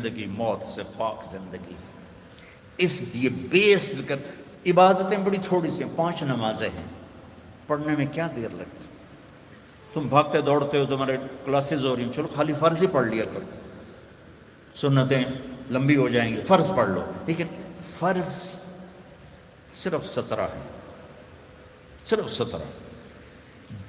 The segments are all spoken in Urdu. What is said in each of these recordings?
زندگی موت سے پاک زندگی، اس لیے بیس کر عبادتیں بڑی تھوڑی سی ہیں، 5 نمازیں ہیں، پڑھنے میں کیا دیر لگتی؟ تم بھاگتے دوڑتے ہو، تمہارے کلاسز ہو رہی ہیں، چلو خالی فرض ہی پڑھ لیا کرو، سنتیں لمبی ہو جائیں گی، فرض پڑھ لو۔ لیکن فرض صرف 17 ہے، صرف 17،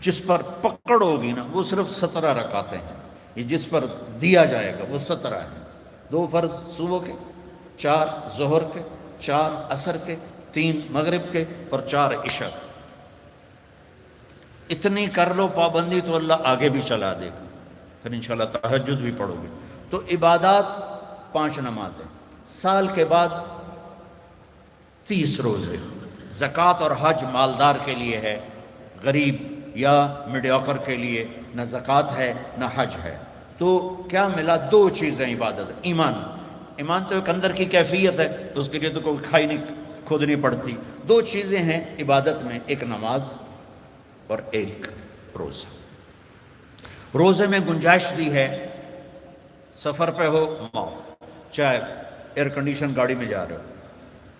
جس پر پکڑ ہوگی نا وہ صرف 17 رکعتیں ہیں، یہ جس پر دیا جائے گا وہ 17 ہیں۔ 2 فرض صبح کے، 4 ظہر کے، 4 عصر کے، 3 مغرب کے اور 4 عشاء کے۔ اتنی کر لو پابندی تو اللہ آگے بھی چلا دے گا، پھر انشاءاللہ تہجد بھی پڑھو گے۔ تو عبادات 5 نمازیں، سال کے بعد 30 روزے۔ زکوٰۃ اور حج مالدار کے لیے ہے، غریب یا میڈیوکر کے لیے نہ زکوٰۃ ہے نہ حج ہے۔ تو کیا ملا؟ 2 چیزیں عبادت۔ ایمان تو ایک اندر کی کیفیت ہے، اس کے لیے تو کوئی کھائی نہیں کھودنی پڑتی۔ 2 چیزیں ہیں عبادت میں، ایک نماز اور ایک روزہ۔ روزے میں گنجائش دی ہے، سفر پہ ہو معاف، چاہے ایئر کنڈیشن گاڑی میں جا رہے ہو،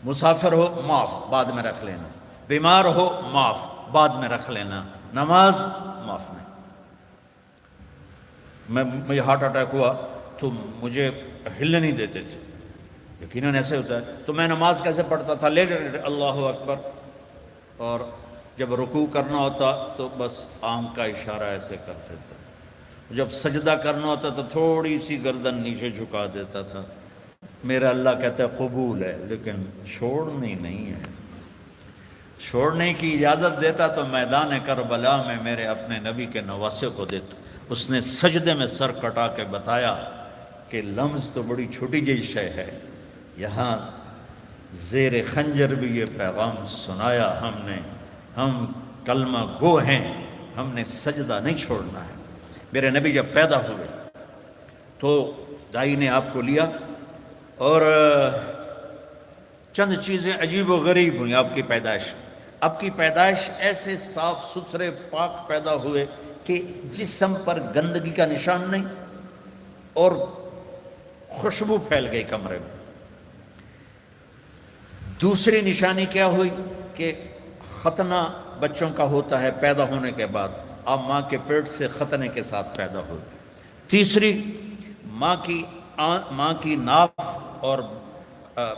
مسافر ہو معاف، بعد میں رکھ لینا، بیمار ہو معاف، بعد میں رکھ لینا، نماز معاف نہیں۔ مجھے ہارٹ اٹیک ہوا تو مجھے ہلنے نہیں دیتے تھے، یقیناً ایسے ہوتا ہے، تو میں نماز کیسے پڑھتا تھا؟ لیٹ اللہ اکبر، اور جب رکوع کرنا ہوتا تو بس آنکھ کا اشارہ ایسے کر دیتا تھا، جب سجدہ کرنا ہوتا تو تھوڑی سی گردن نیچے جھکا دیتا تھا۔ میرا اللہ کہتا ہے قبول ہے، لیکن چھوڑنی نہیں ہے۔ چھوڑنے کی اجازت دیتا تو میدان کربلا میں میرے اپنے نبی کے نواسے کو دیتا، اس نے سجدے میں سر کٹا کے بتایا کہ لمز تو بڑی چھوٹی جی شے ہے، یہاں زیر خنجر بھی یہ پیغام سنایا ہم کلمہ گو ہیں، ہم نے سجدہ نہیں چھوڑنا ہے۔ میرے نبی جب پیدا ہوئے تو دائی نے آپ کو لیا، اور چند چیزیں عجیب و غریب ہوئیں آپ کی پیدائش۔ آپ کی پیدائش ایسے صاف ستھرے پاک پیدا ہوئے کہ جسم پر گندگی کا نشان نہیں، اور خوشبو پھیل گئی کمرے میں۔ دوسری نشانی کیا ہوئی کہ ختنہ بچوں کا ہوتا ہے پیدا ہونے کے بعد، آپ ماں کے پیٹ سے ختنے کے ساتھ پیدا ہوئی۔ تیسری، ماں کی ناف اور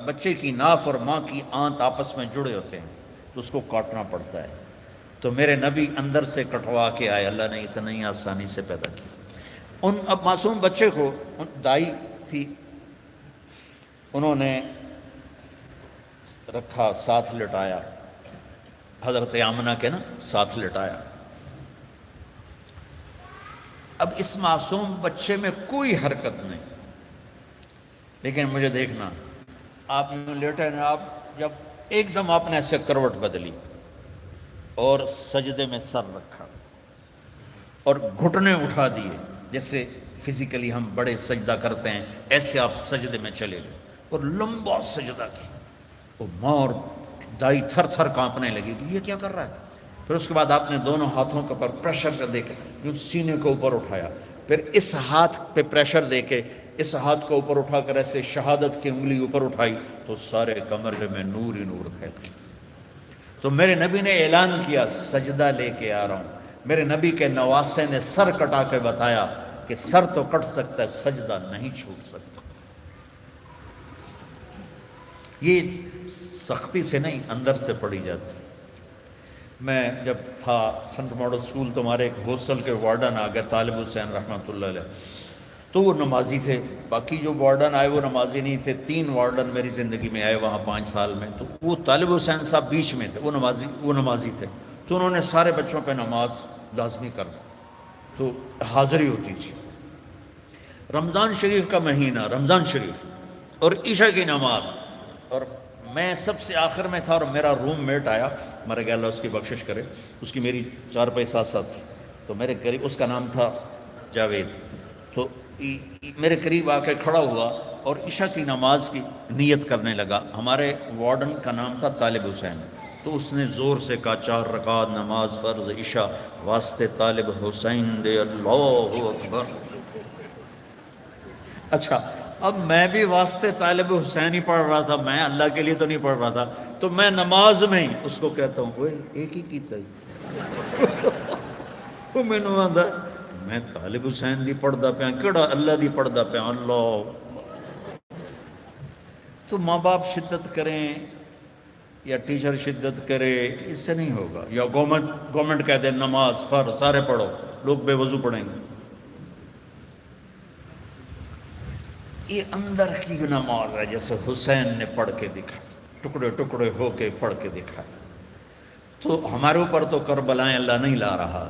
بچے کی ناف اور ماں کی آنت آپس میں جڑے ہوتے ہیں، تو اس کو کاٹنا پڑتا ہے۔ تو میرے نبی اندر سے کٹوا کے آئے، اللہ نے اتنا ہی آسانی سے پیدا کیا۔ اب معصوم بچے کو دائی تھی، انہوں نے رکھا، ساتھ لٹایا، حضرت آمنہ کے ساتھ لٹایا۔ اب اس معصوم بچے میں کوئی حرکت نہیں، لیکن مجھے دیکھنا، آپ لیٹے نا، آپ جب ایک دم آپ نے ایسے کروٹ بدلی اور سجدے میں سر رکھا اور گھٹنے اٹھا دیے، جیسے فزیکلی ہم بڑے سجدہ کرتے ہیں ایسے آپ سجدے میں چلے گئے اور لمبا سجدہ کیا۔ وہ ماں اور دائی تھر تھر کانپنے لگی کہ یہ کیا کر رہا ہے۔ پھر اس کے بعد آپ نے دونوں ہاتھوں کے اوپر پریشر کر دے کے یوں سینے کو اوپر اٹھایا، پھر اس ہاتھ پہ پریشر دے کے اس ہاتھ کو اوپر اٹھا کر ایسے شہادت کی انگلی اوپر اٹھائی تو سارے کمرے میں نور ہی نور پھیل گیا۔ تو میرے نبی نے اعلان کیا سجدہ لے کے آ رہا ہوں۔ میرے نبی کے نواسے نے سر کٹا کے بتایا کہ سر تو کٹ سکتا ہے، سجدہ نہیں چھوٹ سکتا۔ یہ سختی سے نہیں، اندر سے پڑھی جاتی۔ میں جب تھا سنٹ ماڈل سکول تو ہمارے ایک ہاسٹل کے وارڈن آ گئے، طالب حسین رحمۃ اللہ علیہ، تو وہ نمازی تھے، باقی جو وارڈن آئے وہ نمازی نہیں تھے۔ 3 وارڈن میری زندگی میں آئے وہاں 5 سال میں، تو وہ طالب حسین صاحب بیچ میں تھے، وہ نمازی تھے، تو انہوں نے سارے بچوں پہ نماز لازمی کر دی، تو حاضری ہوتی تھی۔ رمضان شریف کا مہینہ، رمضان شریف اور عشاء کی نماز، اور میں سب سے آخر میں تھا، اور میرا روم میٹ آیا، مر گیا اللہ اس کی بخشش کرے، اس کی میری 4 پہ ساتھ تھی، تو میرے قریب، اس کا نام تھا جاوید، تو میرے قریب آ کے کھڑا ہوا اور عشاء کی نماز کی نیت کرنے لگا۔ ہمارے وارڈن کا نام تھا طالب حسین، تو اس نے زور سے کہا 4 رکعت نماز فرض عشاء واسطے طالب حسین دے، اللہ اکبر۔ اچھا، اب میں بھی واسطے طالب حسین ہی پڑھ رہا تھا، میں اللہ کے لیے تو نہیں پڑھ رہا تھا، تو میں نماز میں ہی اس کو کہتا ہوں اوے ایک ہی کیتا ہی وہ مینوں آندا میں طالب حسین دی پڑھدا پیا، کیڑا اللہ دی پڑھدا پیا اللہ۔ تو ماں باپ شدت کریں یا ٹیچر شدت کرے، اس سے نہیں ہوگا، یا گورنمنٹ کہہ دے نماز فرض سارے پڑھو، لوگ بے وضو پڑھیں گے۔ یہ اندر کی نماز ہے جیسے حسین نے پڑھ کے دکھا، ٹکڑے ٹکڑے ہو کے پڑھ کے دکھا۔ تو ہمارے اوپر تو کربلائیں اللہ نہیں لا رہا،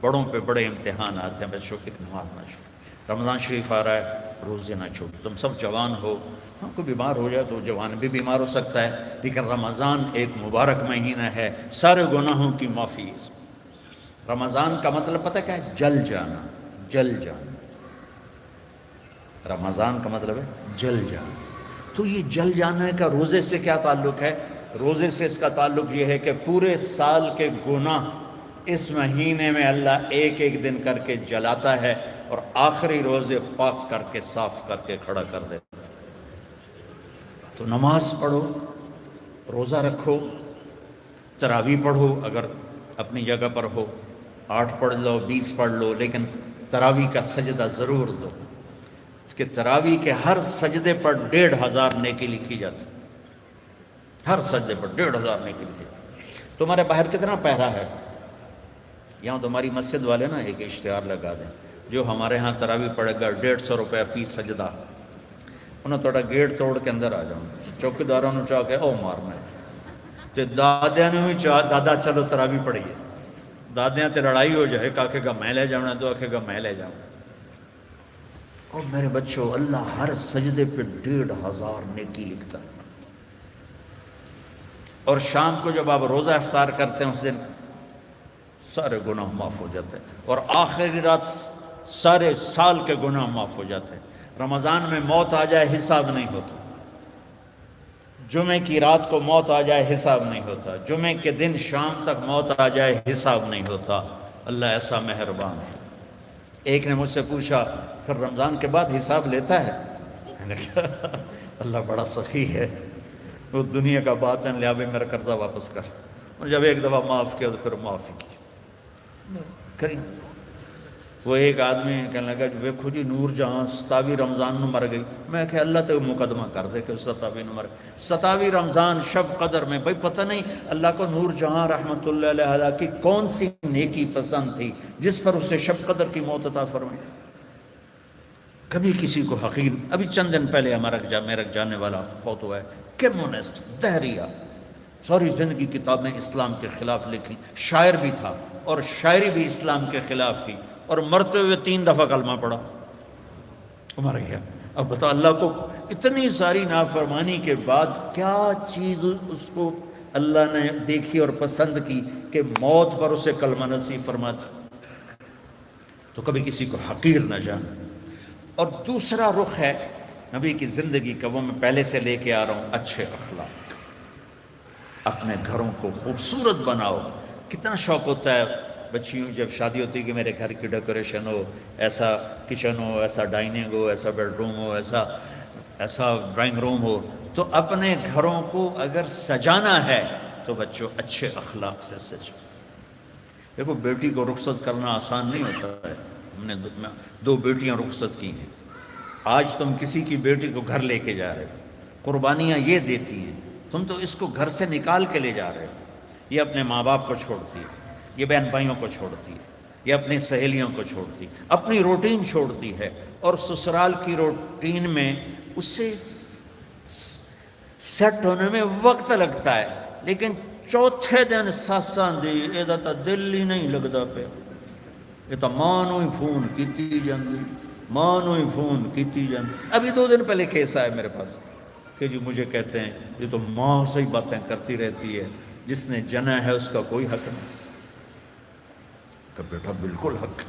بڑوں پہ بڑے امتحانات ہیں، بچوں کی نماز نہ چھوڑو۔ رمضان شریف آ رہا ہے، روزے نہ چھوڑو۔ تم سب جوان ہو، ہاں کوئی بیمار ہو جائے تو جوان بھی بیمار ہو سکتا ہے، لیکن رمضان ایک مبارک مہینہ ہے، سارے گناہوں کی معافی ہے۔ رمضان کا مطلب پتہ کیا ہے؟ جل جانا، جل جانا۔ رمضان کا مطلب ہے جل جانا۔ تو یہ جل جانے کا روزے سے کیا تعلق ہے؟ روزے سے اس کا تعلق یہ ہے کہ پورے سال کے گناہ اس مہینے میں اللہ ایک ایک دن کر کے جلاتا ہے اور آخری روزے پاک کر کے صاف کر کے کھڑا کر دیتا ہے۔ تو نماز پڑھو، روزہ رکھو، تراویح پڑھو اگر اپنی جگہ پر ہو، 8 پڑھ لو 20 پڑھ لو، لیکن تراویح کا سجدہ ضرور دو کہ تراویح کے ہر سجدے پر 1500 نیکی لکھی جاتی، ہر سجدے پر 1500 نیکی لکھی جاتی۔ تمہارے باہر کتنا پہرا ہے؟ یہاں تمہاری مسجد والے نا ایک اشتہار لگا دیں، جو ہمارے ہاں تراویح پڑھے گا 150 روپے فی سجدہ، انہوں تھوڑا گیٹ توڑ کے اندر آ جاؤں، چوکیداروں نے چاہ کے او مارنا ہے، تے دادیاں نے بھی چاہ دادا چلو تراویح پڑھیے، دادیاں تے لڑائی ہو جائے، کاکے گا میں لے جاؤں، دو آکھے گا میں لے جاؤں۔ اور میرے بچوں، اللہ ہر سجدے پہ 1500 نیکی لکھتا ہے۔ اور شام کو جب آپ روزہ افطار کرتے ہیں اس دن سارے گناہ معاف ہو جاتے ہیں، اور آخری رات سارے سال کے گناہ معاف ہو جاتے ہیں۔ رمضان میں موت آ جائے حساب نہیں ہوتا، جمعے کی رات کو موت آ جائے حساب نہیں ہوتا، جمعے کے دن شام تک موت آ جائے حساب نہیں ہوتا۔ اللہ ایسا مہربان ہے۔ ایک نے مجھ سے پوچھا پھر رمضان کے بعد حساب لیتا ہے؟ میں نے کہا اللہ بڑا سخی ہے، وہ دنیا کا باطن لیا بھی میرا قرضہ واپس کر، اور جب ایک دفعہ معاف کیا تو پھر معافی کی کریں۔ وہ ایک آدمی کہنے لگا ویکھو جی نور جہاں 27 رمضان نو مر گئی، میں کہ اللہ تے مقدمہ کر دے کہ 27 نو مر گئی، 27 رمضان شب قدر میں، بھئی پتہ نہیں اللہ کو نور جہاں رحمت اللہ علیہ کی کون سی نیکی پسند تھی جس پر اسے شب قدر کی موت عطا فرمائی۔ کبھی کسی کو حقیر، ابھی چند دن پہلے میرا جانے والا فوت ہوا ہے، کمیونسٹ، دہریہ، ساری زندگی کتابیں اسلام کے خلاف لکھی، شاعر بھی تھا اور شاعری بھی اسلام کے خلاف کی، اور مرتے ہوئے 3 دفعہ کلمہ پڑھا، مر گیا۔ اب بتا اللہ کو اتنی ساری نافرمانی کے بعد کیا چیز اس کو اللہ نے دیکھی اور پسند کی کہ موت پر اسے کلمہ نصیب فرماتی۔ تو کبھی کسی کو حقیر نہ جانا۔ اور دوسرا رخ ہے نبی کی زندگی کا، وہ میں پہلے سے لے کے آ رہا ہوں، اچھے اخلاق۔ اپنے گھروں کو خوبصورت بناؤ۔ کتنا شوق ہوتا ہے بچیوں جب شادی ہوتی ہے کہ میرے گھر کی ڈیکوریشن ہو، ایسا کچن ہو، ایسا ڈائننگ ہو، ایسا بیڈ روم ہو، ایسا ڈرائنگ روم ہو۔ تو اپنے گھروں کو اگر سجانا ہے تو بچوں اچھے اخلاق سے سجو۔ دیکھو بیٹی کو رخصت کرنا آسان نہیں ہوتا ہے، ہم نے 2 بیٹیاں رخصت کی ہیں، آج تم کسی کی بیٹی کو گھر لے کے جا رہے ہو، قربانیاں یہ دیتی ہیں، تم تو اس کو گھر سے نکال کے لے جا رہے ہو۔ یہ اپنے ماں باپ کو چھوڑتی ہے، یہ بہن بھائیوں کو چھوڑتی ہے، یہ اپنی سہیلیوں کو چھوڑتی ہے، اپنی روٹین چھوڑتی ہے، اور سسرال کی روٹین میں اسے سیٹ ہونے میں وقت لگتا ہے، لیکن چوتھے دن ساساں دی یہ تا دل ہی نہیں لگتا پہ، یہ تو ماں نو ہی فون کیتی جاندی، ماں نو ہی فون کیتی جاندی۔ ابھی 2 دن پہلے کیس آیا میرے پاس کہ جی مجھے کہتے ہیں یہ تو ماں سے ہی باتیں کرتی رہتی ہے، جس نے جنا ہے اس کا کوئی حق نہیں۔ کہ بیٹا بالکل حق۔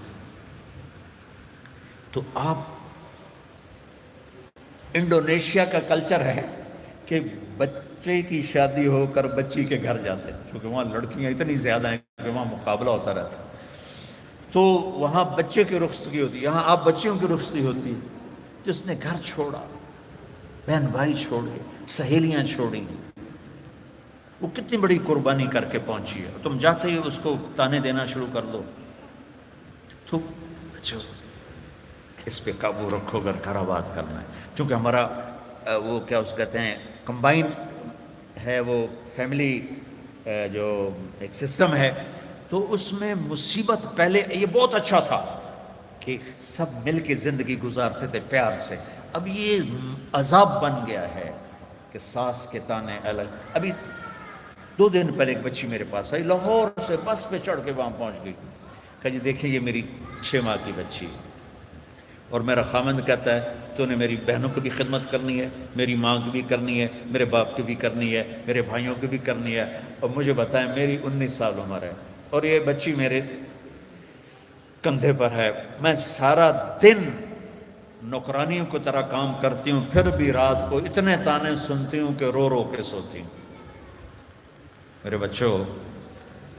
تو آپ انڈونیشیا کا کلچر ہے کہ بچے کی شادی ہو کر بچی کے گھر جاتے ہیں، کیونکہ وہاں لڑکیاں اتنی زیادہ ہیں کہ وہاں مقابلہ ہوتا رہتا ہے، تو وہاں بچے کی رخصتی ہوتی ہے، یہاں آپ بچیوں کی رخصتی ہوتی ہے۔ جس نے گھر چھوڑا، بہن بھائی چھوڑے، سہیلیاں چھوڑیں، وہ کتنی بڑی قربانی کر کے پہنچی ہے، تم جاتے ہی اس کو تانے دینا شروع کر دو. تو اچھا اس پہ قابو رکھو اگر گھر آباد کرنا ہے. چونکہ ہمارا وہ کیا اس کہتے ہیں کمبائن ہے، وہ فیملی جو ایک سسٹم ہے، تو اس میں مصیبت پہلے یہ بہت اچھا تھا کہ سب مل کے زندگی گزارتے تھے پیار سے. اب یہ عذاب بن گیا ہے کہ ساس کے تانے الگ. ابھی 2 دن پہلے ایک بچی میرے پاس آئی، لاہور سے بس پہ چڑھ کے وہاں پہنچ گئی. کہا جی دیکھیں یہ میری 6 ماہ کی بچی ہے، اور میرا خامند کہتا ہے تو نے میری بہنوں کی بھی خدمت کرنی ہے، میری ماں کی بھی کرنی ہے، میرے باپ کی بھی کرنی ہے، میرے بھائیوں کی بھی کرنی ہے. اور مجھے بتائیں میری 19 سال عمر ہے اور یہ بچی میرے کندھے پر ہے. میں سارا دن نوکرانیوں کی طرح کام کرتی ہوں، پھر بھی رات کو اتنے تانے سنتی ہوں کہ رو رو کے سوتی ہوں. میرے بچوں،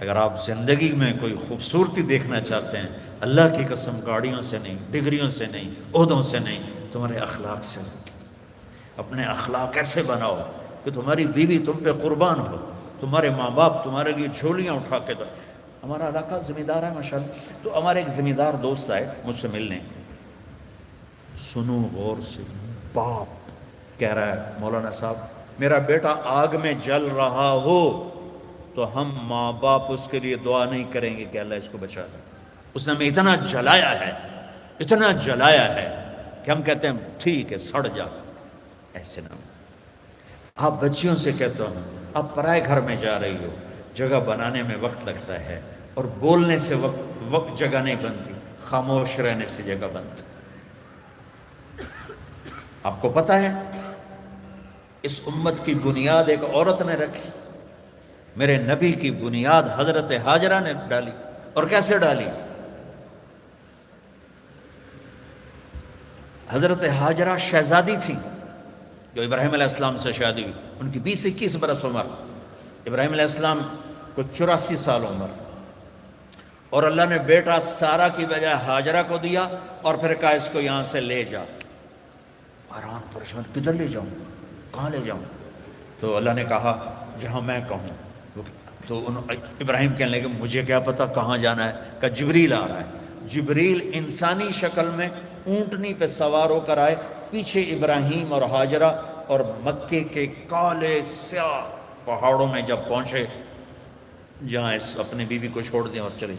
اگر آپ زندگی میں کوئی خوبصورتی دیکھنا چاہتے ہیں، اللہ کی قسم گاڑیوں سے نہیں، ڈگریوں سے نہیں، عہدوں سے نہیں، تمہارے اخلاق سے. اپنے اخلاق ایسے بناؤ کہ تمہاری بیوی تم پہ قربان ہو، تمہارے ماں باپ تمہارے لیے جھولیاں اٹھا کے دو. ہمارا علاقہ زمیندار ہے ماشاءاللہ، تو ہمارے ایک زمیندار دوست آئے مجھ سے ملنے. سنو غور سے، باپ کہہ رہا ہے مولانا صاحب میرا بیٹا آگ میں جل رہا ہو تو ہم ماں باپ اس کے لیے دعا نہیں کریں گے کہ اللہ اس کو بچا دے. اس نے ہمیں اتنا جلایا ہے، اتنا جلایا ہے کہ ہم کہتے ہیں ٹھیک ہے سڑ جا. ایسے نہ آپ بچیوں سے کہتے ہو آپ پرائے گھر میں جا رہی ہو، جگہ بنانے میں وقت لگتا ہے، اور بولنے سے وقت جگہ نہیں بنتی، خاموش رہنے سے جگہ بنتی. آپ کو پتہ ہے اس امت کی بنیاد ایک عورت نے رکھی، میرے نبی کی بنیاد حضرت ہاجرہ نے ڈالی. اور کیسے ڈالی؟ حضرت ہاجرہ شہزادی تھی جو ابراہیم علیہ السلام سے شادی ہوئی، ان کی 20-21 برس عمر، ابراہیم علیہ السلام کو 84 سال عمر، اور اللہ نے بیٹا سارا کی بجائے ہاجرہ کو دیا اور پھر کہا اس کو یہاں سے لے جا. حیران پریشان کدھر لے جاؤں، کہاں لے جاؤں؟ تو اللہ نے کہا جہاں میں کہوں. تو ابراہیم کہنے لگے مجھے کیا پتا کہاں جانا ہے؟ کہ جبریل آ رہا ہے. جبریل انسانی شکل میں اونٹنی پہ سوار ہو کر آئے، پیچھے ابراہیم اور ہاجرہ، اور مکے کے کالے سیاہ پہاڑوں میں جب پہنچے جہاں اس اپنی بیوی کو چھوڑ دیں اور چلے.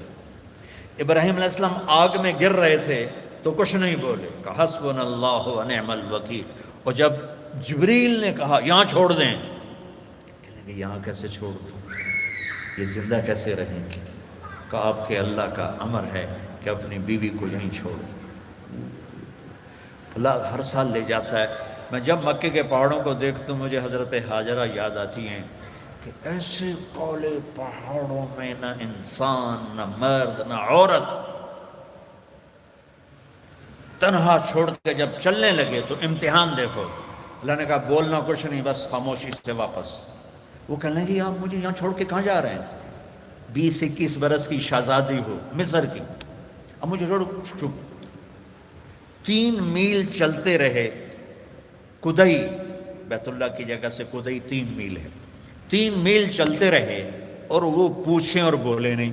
ابراہیم علیہ السلام آگ میں گر رہے تھے تو کچھ نہیں بولے، کہ حسبنا اللہ و نعم الوکیل. اور جب جبریل نے کہا یہاں چھوڑ دیں، کہنے لگے یہاں کیسے چھوڑ دوں، یہ زندہ کیسے رہیں گے؟ کہ آپ کے اللہ کا امر ہے کہ اپنی بیوی کو یہیں چھوڑ دیں. اللہ ہر سال لے جاتا ہے. میں جب مکے کے پہاڑوں کو دیکھتا ہوں مجھے حضرت ہاجرہ یاد آتی ہیں کہ ایسے کالے پہاڑوں میں نہ انسان، نہ مرد، نہ عورت، تنہا چھوڑ کے جب چلنے لگے تو امتحان دیکھو. اللہ نے کہا بولنا کچھ نہیں، بس خاموشی سے واپس. وہ کہنے لگے آپ مجھے یہاں چھوڑ کے کہاں جا رہے ہیں؟ 20-21 برس کی شہزادی ہو مصر کی، اب مجھے چھوڑ. 3 میل چلتے رہے. کدئی بیت اللہ کی جگہ سے کدئی 3 میل ہے. 3 میل چلتے رہے اور وہ پوچھیں اور بولے نہیں،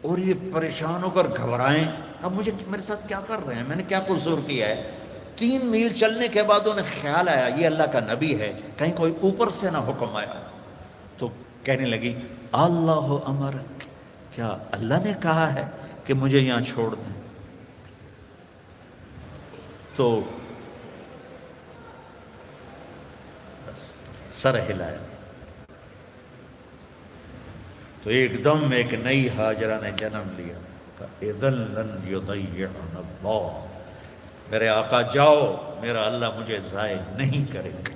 اور یہ پریشان ہو کر گھبرائیں اب مجھے میرے ساتھ کیا کر رہے ہیں، میں نے کیا قصور کیا ہے. 3 میل چلنے کے بعد انہیں خیال آیا یہ اللہ کا نبی ہے، کہیں کوئی اوپر سے نہ حکم آیا. تو کہنے لگی اللہ امر، کیا اللہ نے کہا ہے کہ مجھے یہاں چھوڑ دیں؟ تو بس سر ہلایا. تو ایک دم ایک نئی ہاجرہ نے جنم لیا. اذن لن یضیعنا اللہ، میرے آقا جاؤ، میرا اللہ مجھے ضائع نہیں کرے گا.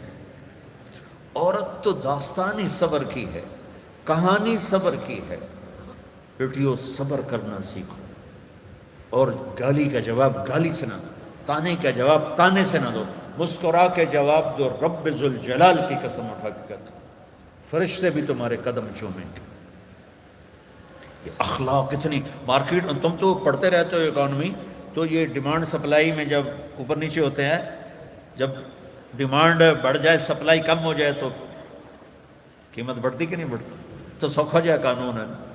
عورت تو داستانی صبر کی ہے، کہانی صبر کی ہے. بیٹیوں صبر کرنا سیکھو، اور گالی کا جواب گالی سے نہ دو، تانے کا جواب تانے سے نہ دو، مسکرا کے جواب دو. رب ذوالجلال کی قسم اٹھا کے کہتا ہوں فرشتے بھی تمہارے قدم چومیں گے. یہ اخلاق اتنی مارکیٹ، تم تو پڑھتے رہتے ہو اکانومی، تو یہ ڈیمانڈ سپلائی میں جب اوپر نیچے ہوتے ہیں، جب ڈیمانڈ بڑھ جائے سپلائی کم ہو جائے تو قیمت بڑھتی کہ نہیں بڑھتی؟ تو سوکھا جائے قانون ہے.